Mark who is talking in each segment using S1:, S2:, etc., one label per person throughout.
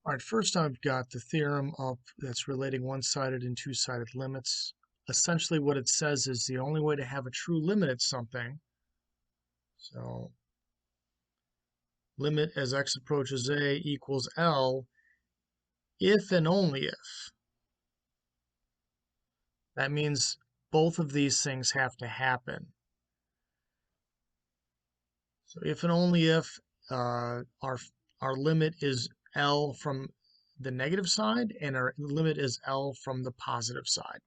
S1: All right, first I've got the theorem up that's relating one-sided and two-sided limits. Essentially what it says is the only way to have a true limit at something, so limit as x approaches a equals L, if and only if. That means both of these things have to happen. So if and only if our limit is L from the negative side and our limit is L from the positive side.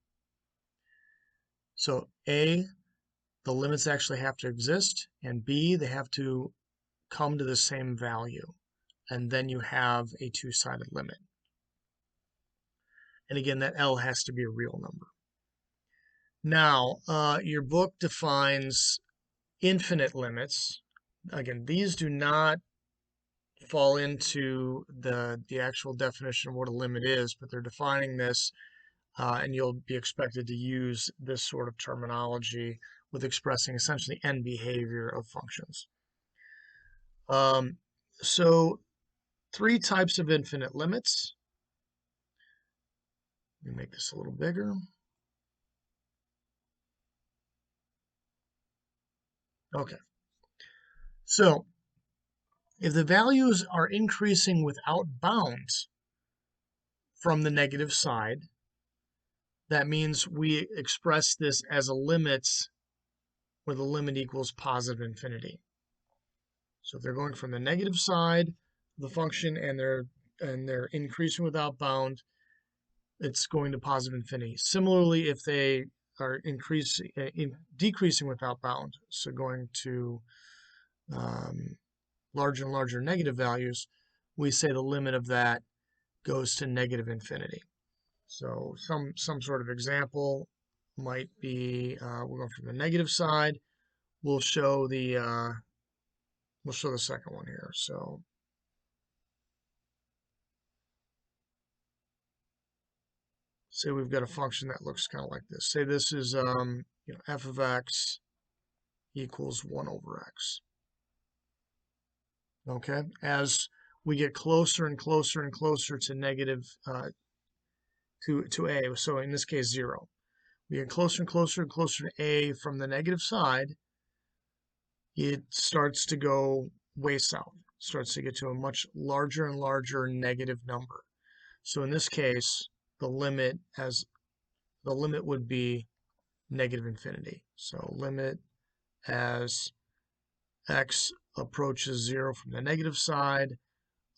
S1: So A, the limits actually have to exist, and B, they have to come to the same value. And then you have a two-sided limit. And again, that L has to be a real number. Now, your book defines infinite limits. Again, these do not fall into the actual definition of what a limit is, but they're defining this, and you'll be expected to use this sort of terminology with expressing essentially end behavior of functions. So three types of infinite limits. Let me make this a little bigger. Okay. So if the values are increasing without bounds from the negative side, that means we express this as a limit where the limit equals positive infinity. So if they're going from the negative side of the function and they're increasing without bound, it's going to positive infinity. Similarly, if they are decreasing without bound, so going to larger and larger negative values, we say the limit of that goes to negative infinity. So some sort of example might be we're going from the negative side. We'll show the second one here. So say we've got a function that looks kind of like this. Say this is f of x equals 1 over x. Okay, as we get closer and closer and closer to negative to a, so in this case 0. We get closer and closer and closer to a from the negative side, it starts to go way south. It starts to get to a much larger and larger negative number. So in this case, the limit would be negative infinity. So limit as x approaches 0 from the negative side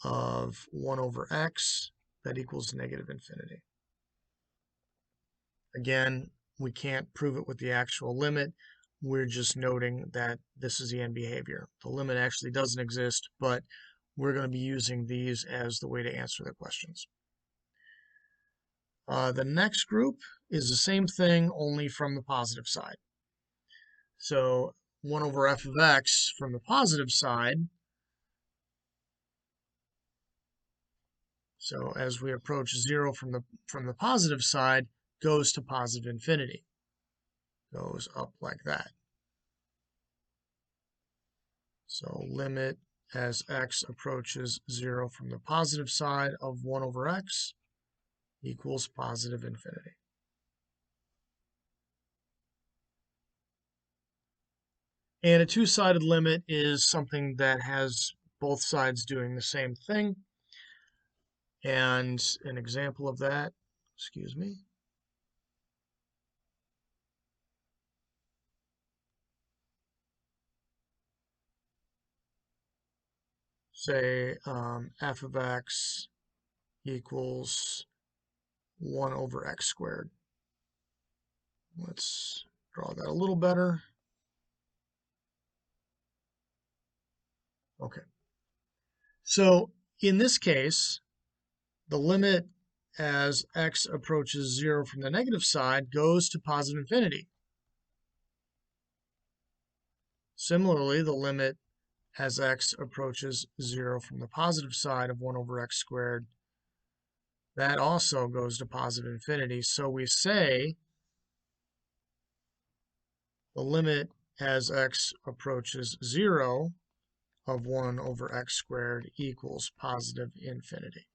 S1: of 1 over x, that equals negative infinity. Again, we can't prove it with the actual limit. We're just noting that this is the end behavior. The limit actually doesn't exist, but we're going to be using these as the way to answer the questions. The next group is the same thing, only from the positive side. So 1 over f of x from the positive side. So as we approach 0 from the positive side, goes to positive infinity. Goes up like that. So limit as x approaches 0 from the positive side of 1 over x equals positive infinity. And a two-sided limit is something that has both sides doing the same thing. And an example of that, excuse me, say f of x equals 1 over x squared. Let's draw that a little better. Okay. So in this case, the limit as x approaches 0 from the negative side goes to positive infinity. Similarly, the limit as x approaches 0 from the positive side of 1 over x squared, that also goes to positive infinity. So we say the limit as x approaches 0 of 1 over x squared equals positive infinity.